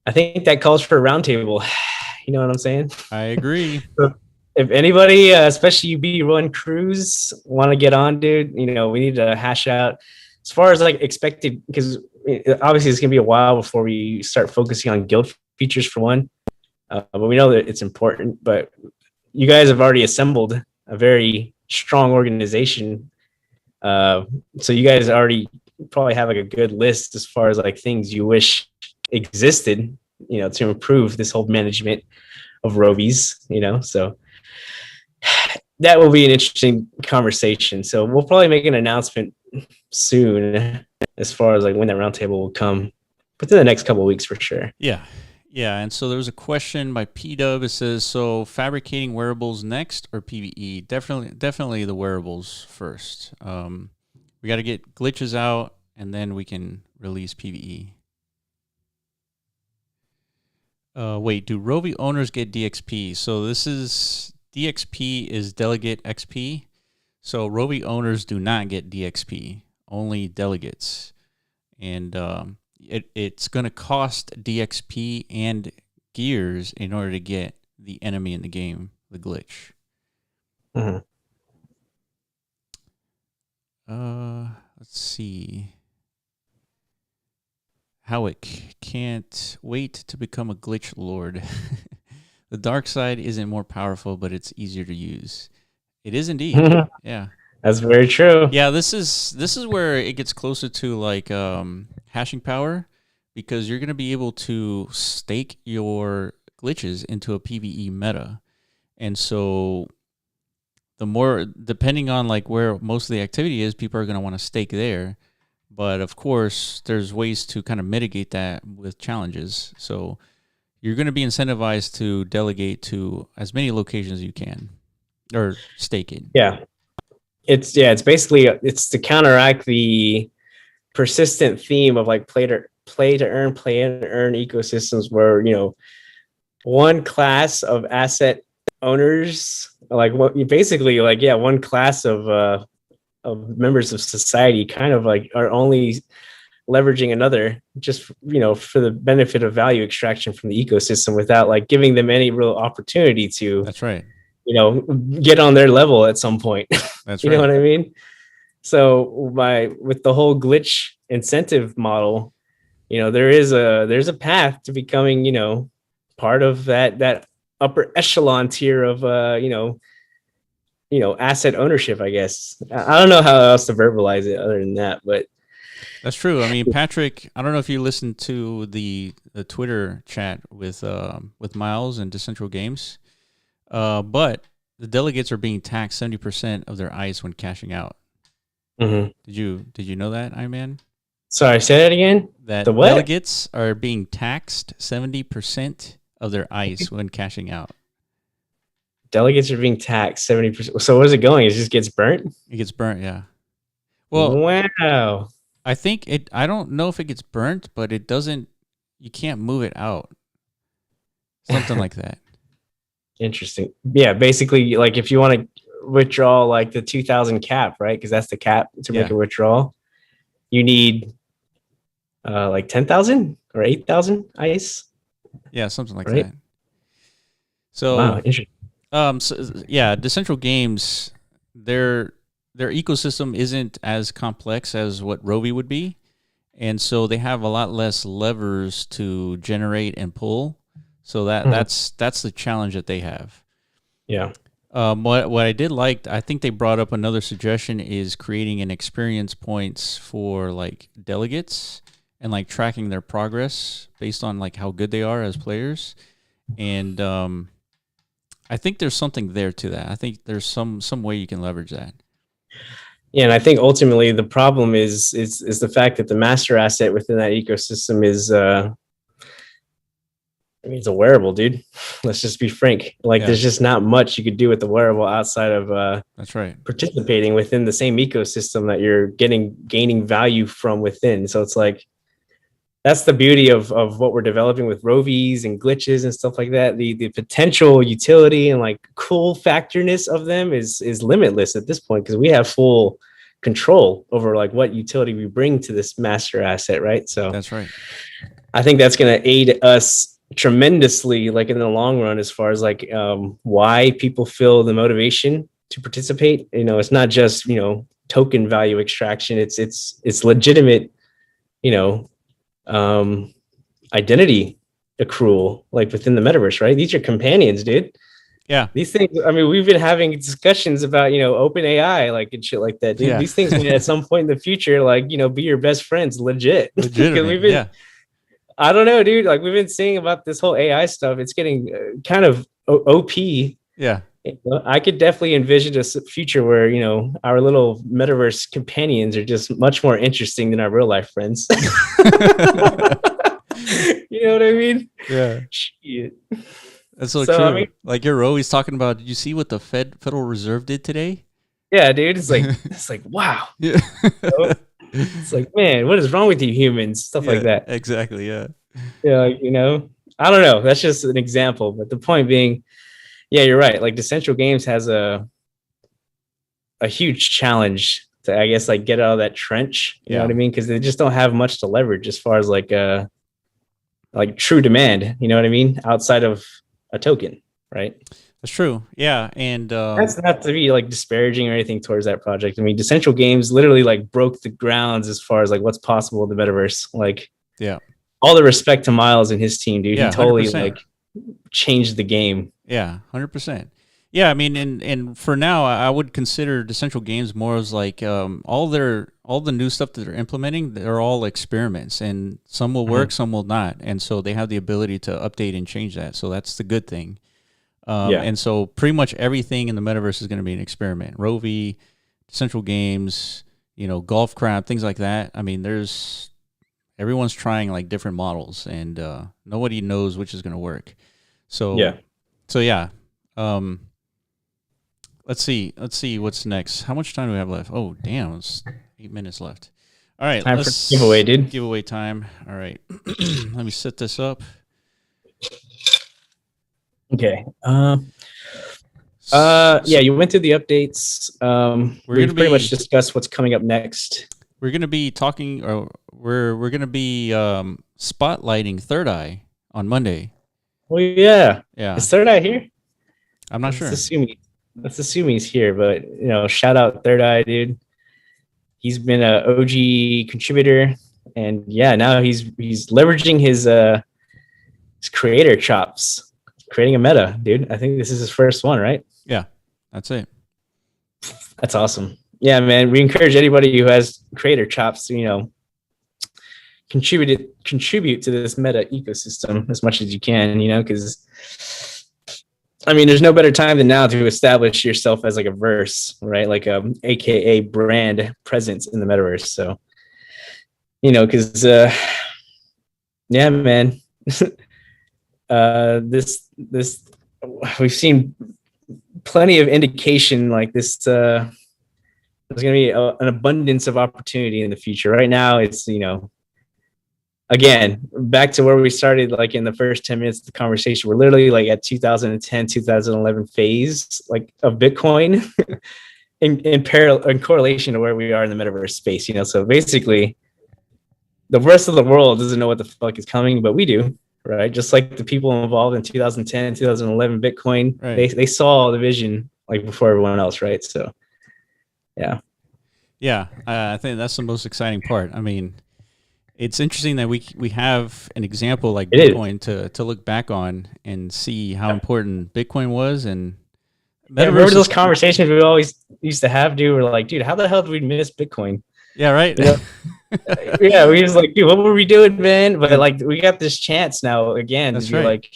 I think that calls for a roundtable. You know what I'm saying? I agree. If anybody, especially UB1 crews, want to get on, dude, we need to hash out as far as like expected, because obviously it's gonna be a while before we start focusing on guild features for one. But we know that it's important. But you guys have already assembled a very strong organization, so you guys already probably have like a good list as far as like things you wish existed, to improve this whole management of Rovies, so that will be an interesting conversation. So we'll probably make an announcement soon as far as like when that roundtable will come within the next couple of weeks for sure. Yeah. Yeah, and so there was a question by P-Dub. It says, so fabricating wearables next or PvE? Definitely the wearables first. We got to get glitches out, and then we can release PvE. Wait, do Rovi owners get DXP? So this is, DXP is delegate XP. So Rovi owners do not get DXP, only delegates. And it's going to cost DXP and gears in order to get the enemy in the game, the glitch. Mm-hmm. Let's see. Howick can't wait to become a glitch lord. The dark side isn't more powerful, but it's easier to use. It is indeed. Yeah. That's very true. Yeah, this is where it gets closer to like hashing power, because you're going to be able to stake your glitches into a PvE meta. And so the more, depending on like where most of the activity is, people are going to want to stake there. But of course, there's ways to kind of mitigate that with challenges. So you're going to be incentivized to delegate to as many locations as you can, or stake it. Yeah. It's basically, it's to counteract the persistent theme of like play to earn ecosystems where, one class of asset owners, like what basically like, one class of members of society kind of like are only leveraging another just, for the benefit of value extraction from the ecosystem without like giving them any real opportunity to, That's right, get on their level at some point. That's you right. know what I mean? So with the whole glitch incentive model, there's a path to becoming, part of that upper echelon tier of, asset ownership, I guess. I don't know how else to verbalize it other than that, but that's true. I mean, Patrick, I don't know if you listened to the Twitter chat with Miles and Decentral Games, but the delegates are being taxed 70% of their ICE when cashing out. Mm-hmm. Did you know that, Iman? Sorry, say that again. That delegates are being taxed 70% of their ICE when cashing out. Delegates are being taxed 70%. So where's it going? It just gets burnt? It gets burnt, yeah. Well, wow. I think I don't know if it gets burnt, but it doesn't, you can't move it out. Something like that. Interesting. Yeah, basically, like if you want to withdraw like the 2,000 cap, right? Because that's the cap to make a withdrawal. You need like 10,000 or 8,000 ICE. Yeah, something like that. So, wow, interesting. Decentral Games, their ecosystem isn't as complex as what Rovi would be, and so they have a lot less levers to generate and pull. So that's the challenge that they have. Yeah. What I did like, I think they brought up another suggestion is creating an experience points for like delegates and like tracking their progress based on like how good they are as players. And I think there's something there to that. I think there's some way you can leverage that. Yeah, and I think ultimately the problem is the fact that the master asset within that ecosystem is it's a wearable, dude. Let's just be frank. Like there's just not much you could do with the wearable outside of that's right, participating within the same ecosystem that you're gaining value from within. So it's like that's the beauty of what we're developing with Rovies and glitches and stuff like that. The potential utility and like cool factorness of them is limitless at this point because we have full control over like what utility we bring to this master asset, right? So that's right. I think that's going to aid us tremendously, like in the long run, as far as like why people feel the motivation to participate. It's not just token value extraction. It's legitimate, identity accrual, like within the metaverse, right? These are companions, dude. Yeah. These things, I mean, we've been having discussions about, open AI, like and shit like that, dude. Yeah. These things may at some point in the future, like, be your best friends, legit. Legitimate, I don't know, dude. Like we've been seeing about this whole AI stuff. It's getting kind of OP. Yeah. I could definitely envision a future where, our little metaverse companions are just much more interesting than our real life friends. You know what I mean? Yeah. Shit. That's so So, I true. mean, Like you're always talking about, did you see what the Federal Reserve did today? yeah, dude, it's like, wow. Yeah. So, it's like, man, what is wrong with you humans? Stuff like Yeah, that. exactly. Yeah. Yeah, like, you know, I don't know. That's just an example. But the point being, yeah, you're right. Like Decentral Games has a huge challenge to, I guess, like get out of that trench. You know Yeah. what I mean? Because they just don't have much to leverage as far as like true demand. You know what I mean? Outside of a token, right? That's true. Yeah. And That's not to be like disparaging or anything towards that project. I mean, Decentral Games literally like broke the grounds as far as like what's possible in the metaverse. Like, yeah. all the respect to Miles and his team, dude. Yeah, He totally 100%. like changed the game. Yeah, 100%. Yeah, I mean, and for now, I would consider Decentral Games more as like all the new stuff that they're implementing. They're all experiments, and some will work, some will not, and so they have the ability to update and change that. So that's the good thing. Yeah. And so pretty much everything in the metaverse is going to be an experiment. Rovi, Decentral Games, Golf Crab, things like that. I mean, everyone's trying like different models, and nobody knows which is going to work. So yeah. Let's see what's next. How much time do we have left? Oh, damn, it's 8 minutes left. All right, time for giveaway, dude. Giveaway time. All right, let me set this up. Okay. Yeah, you went through the updates. We've pretty much discussed what's coming up next. We're going to be talking, or we're going to be spotlighting Third Eye on Monday. Oh yeah. Is Third Eye here? I'm not sure. Let's assume he's here, but shout out Third Eye, dude. He's been an OG contributor, and yeah, now he's leveraging his creator chops, creating a meta, dude. I think this is his first one, right? Yeah, that's it. That's awesome. Yeah, man. We encourage anybody who has creator chops to, contribute to this meta ecosystem as much as you can, because I mean, there's no better time than now to establish yourself as like a verse, right? Like AKA brand presence in the metaverse. So, because yeah, man, this we've seen plenty of indication like this. There's going to be an abundance of opportunity in the future. Right now, it's again, back to where we started, like in the first 10 minutes of the conversation, we're literally like at 2010, 2011 phase like of Bitcoin in correlation to where we are in the metaverse space, So basically the rest of the world doesn't know what the fuck is coming, but we do, right? Just like the people involved in 2010, 2011 Bitcoin, right. They saw the vision like before everyone else, right? So, yeah. Yeah, I think that's the most exciting part. I mean, it's interesting that we have an example like Bitcoin to look back on and see how important Bitcoin was. And remember those conversations we always used to have, dude? We're like, dude, how the hell did we miss Bitcoin? Yeah, right. Yeah, we was like, dude, what were we doing, man? But like, we got this chance now again to be like,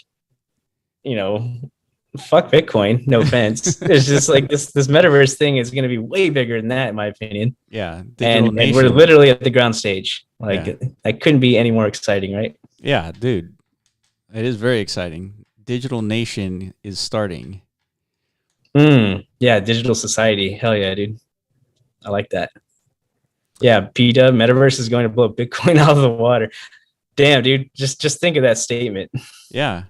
fuck Bitcoin. No offense. It's just like this metaverse thing is going to be way bigger than that, in my opinion. Yeah, and we're literally at the ground stage. Like, that couldn't be any more exciting, right? Yeah, dude, it is very exciting. Digital nation is starting. Yeah, digital society. Hell yeah, dude. I like that. Yeah, PETA metaverse is going to blow Bitcoin out of the water. Damn, dude. Just think of that statement. Yeah.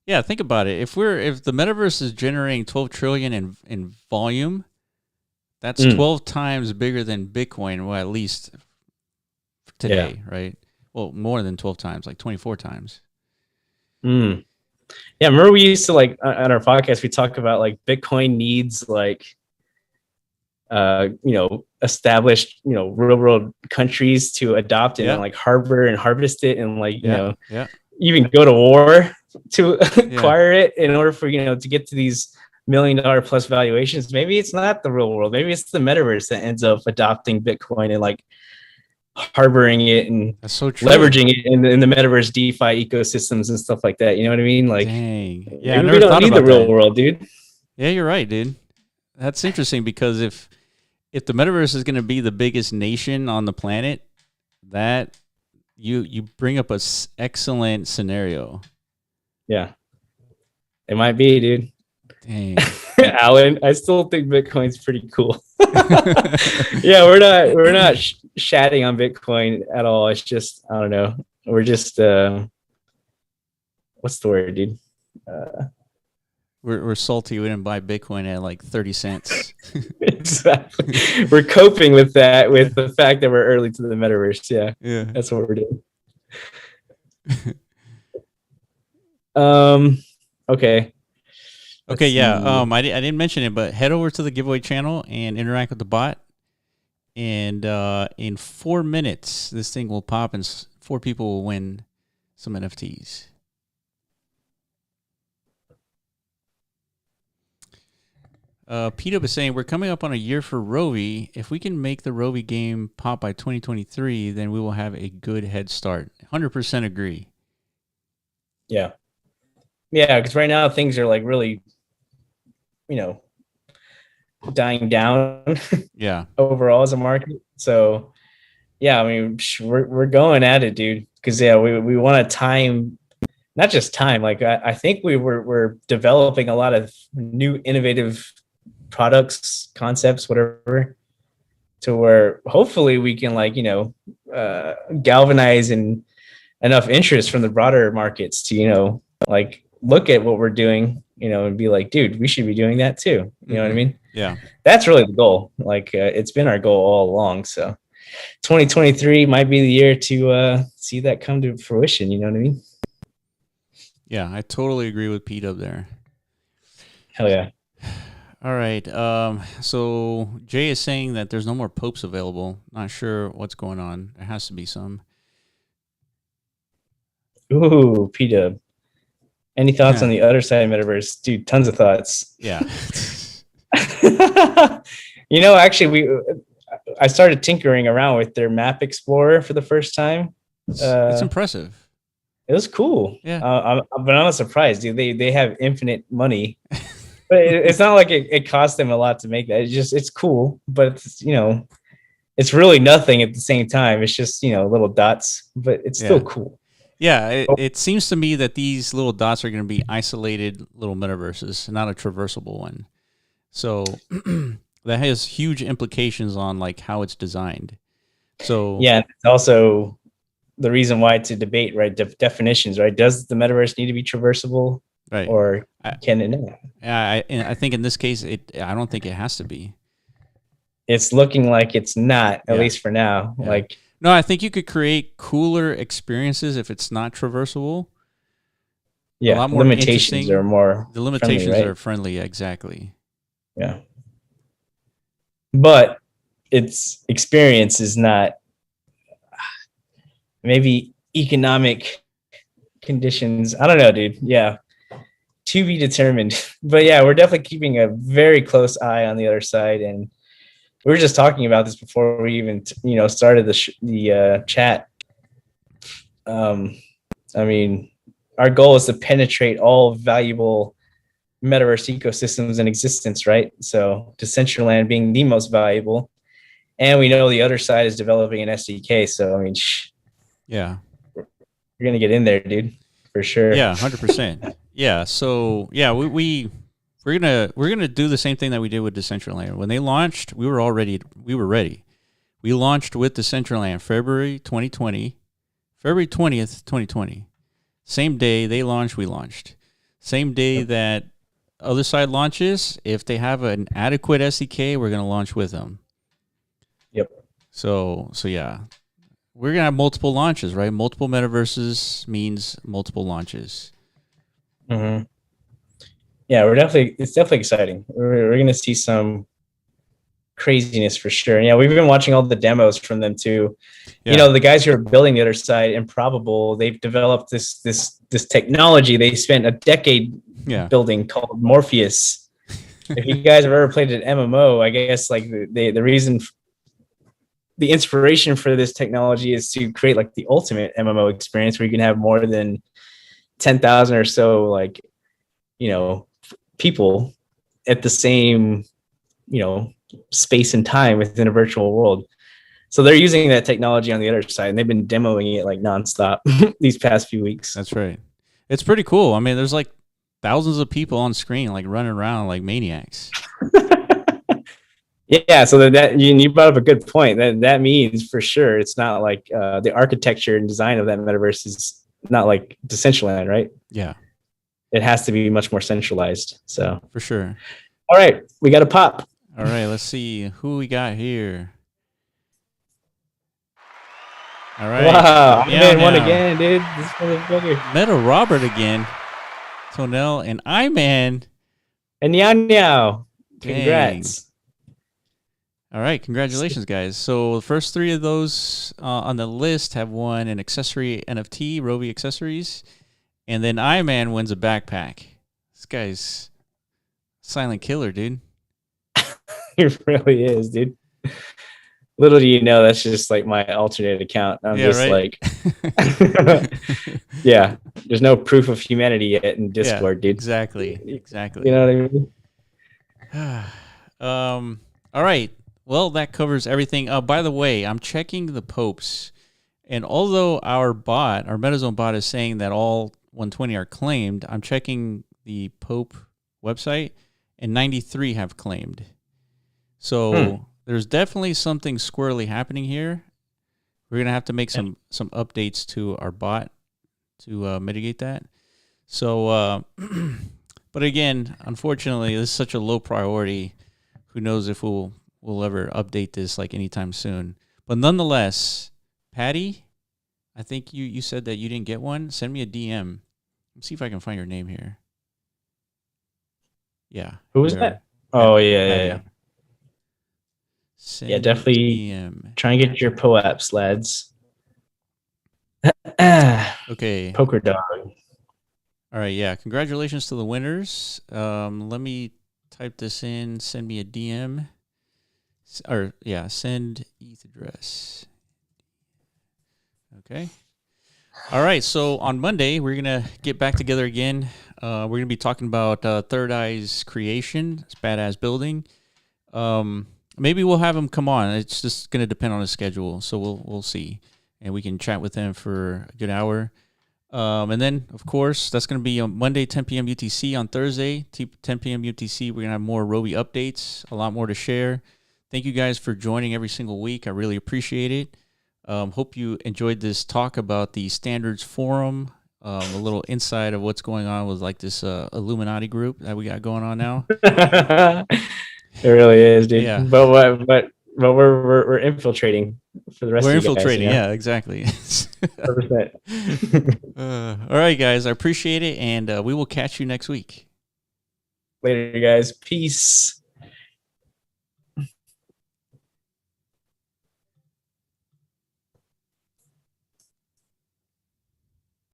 Yeah, think about it. If the metaverse is generating 12 trillion in volume, that's 12 times bigger than Bitcoin, well, at least today, right? Well, more than 12 times, like 24 times. Yeah, remember we used to like on our podcast we talk about like Bitcoin needs like established, real world countries to adopt it and like harbor and harvest it and like, even go to war to acquire it in order for, to get to these $1 million plus valuations. Maybe it's not the real world. Maybe it's the metaverse that ends up adopting Bitcoin and like harboring it and leveraging it in the metaverse DeFi ecosystems and stuff like that. You know what I mean? Like, dang. Yeah, we don't need the real world, dude. Yeah, you're right, dude. That's interesting because if the metaverse is going to be the biggest nation on the planet, that You bring up a excellent scenario. Yeah, it might be, dude. Dang. Alan, I still think Bitcoin's pretty cool. Yeah, we're not shatting on Bitcoin at all. It's just, I don't know. We're just what's the word, dude? We're salty. We didn't buy Bitcoin at like 30 cents. Exactly. We're coping with that, with the fact that we're early to the metaverse. Yeah. Yeah. That's what we're doing. Okay. Okay, yeah. See. I didn't mention it, but head over to the giveaway channel and interact with the bot. And in 4 minutes, this thing will pop, and 4 people will win some NFTs. Peter is saying we're coming up on a year for Rovi. If we can make the Rovi game pop by 2023, then we will have a good head start. 100% agree. Yeah. Yeah, because right now things are like really, dying down. Yeah. Overall as a market. So yeah, I mean, we're going at it, dude. Because yeah, we want to time, not just time. Like I think we're developing a lot of new innovative products, concepts, whatever, to where hopefully we can galvanize enough interest from the broader markets to like look at what we're doing, and be like, dude, we should be doing that too. You know what I mean? Yeah. That's really the goal. Like it's been our goal all along. So 2023 might be the year to see that come to fruition. You know what I mean? Yeah, I totally agree with Pete up there. Hell yeah. All right. So Jay is saying that there's no more popes available. Not sure what's going on. There has to be some. Ooh, P-Dub. Any thoughts on the other side of metaverse? Dude, tons of thoughts. Yeah. Actually, I started tinkering around with their map explorer for the first time. It's impressive. It was cool. Yeah. But I'm not surprised, dude. They have infinite money. But it's not like it cost them a lot to make that. It's cool, but it's really nothing at the same time. It's just, little dots, but it's still cool. Yeah, it seems to me that these little dots are going to be isolated little metaverses, not a traversable one. So that has huge implications on like how it's designed. So yeah, it's also the reason why it's a debate, right? Definitions, right? Does the metaverse need to be traversable, right, or can it not? I think in this case, I don't think it has to be. It's looking like it's not, at least for now. Yeah. Like, no, I think you could create cooler experiences if it's not traversable. Yeah, a lot more limitations are more. The limitations friendly, right? are friendly, exactly. Yeah, but its experience is not. Maybe economic conditions. I don't know, dude. Yeah, to be determined. But yeah, we're definitely keeping a very close eye on the other side, and we were just talking about this before we even started the chat. I mean, our goal is to penetrate all valuable metaverse ecosystems in existence, right? So Decentraland being the most valuable, and we know the other side is developing an SDK. So I mean, yeah, we're gonna get in there, dude, for sure. Yeah, 100%. Yeah, so yeah, we're gonna do the same thing that we did with Decentraland. When they launched, we were ready. We launched with Decentraland February 2020, February 20th, 2020. Same day they launched, we launched. Same day that other side launches, if they have an adequate SDK, we're gonna launch with them. Yep. So yeah. We're gonna have multiple launches, right? Multiple metaverses means multiple launches. Mm-hmm. Yeah, it's definitely exciting. We're gonna see some craziness for sure. Yeah, we've been watching all the demos from them too. Yeah. The guys who are building the other side, Improbable, they've developed this technology they spent a decade building called Morpheus. If you guys have ever played an MMO, I guess like the reason, the inspiration for this technology is to create like the ultimate MMO experience where you can have more than 10,000 or so, like, people at the same, space and time within a virtual world. So they're using that technology on the other side, and they've been demoing it like nonstop these past few weeks. That's right. It's pretty cool. I mean, there's like thousands of people on screen, like running around like maniacs. Yeah, so that you brought up a good point. That means for sure it's not like the architecture and design of that metaverse is not like Decentraland, right? Yeah, it has to be much more centralized. So for sure. All right, we got a pop. All right, let's see who we got here. All right. Wow, I won again, dude. This motherfucker. Meta Robert again. Tonell and I-Man. And Nyao. Congrats. All right, congratulations, guys. So the first three of those on the list have won an accessory NFT, Rovi Accessories. And then I-Man wins a backpack. This guy's silent killer, dude. He really is, dude. Little do you know, that's just like my alternate account. I'm just like, yeah, there's no proof of humanity yet in Discord, dude. Exactly. You know what I mean? All right. Well, that covers everything. By the way, I'm checking the Popes, and although our MetaZone bot is saying that all 120 are claimed, I'm checking the Pope website, and 93 have claimed. So there's definitely something squirrely happening here. We're gonna have to make some updates to our bot to mitigate that. So, but again, unfortunately, this is such a low priority. Who knows if we'll ever update this like anytime soon. But nonetheless, Patty, I think you said that you didn't get one. Send me a DM. Let's see if I can find your name here. Yeah. Who was that? Oh, yeah. Send yeah, definitely try and get your POAPs, lads. Okay. Poker dog. All right, yeah. Congratulations to the winners. Let me type this in. Send me a DM. Or, yeah, send ETH address. Okay. All right, so on Monday, we're going to get back together again. We're going to be talking about Third Eye's creation. It's badass building. Maybe we'll have him come on. It's just going to depend on his schedule, so we'll see. And we can chat with him for a good hour. And then, of course, that's going to be on Monday, 10 p.m. UTC. On Thursday, 10 p.m. UTC, we're going to have more Rovi updates, a lot more to share. Thank you guys for joining every single week. I really appreciate it. Hope you enjoyed this talk about the Standards Forum, a little insight of what's going on with like this Illuminati group that we got going on now. It really is, dude. Yeah. But we're infiltrating for the rest of you guys. We're infiltrating, yeah, exactly. 100%. All right, guys, I appreciate it, and we will catch you next week. Later, guys. Peace.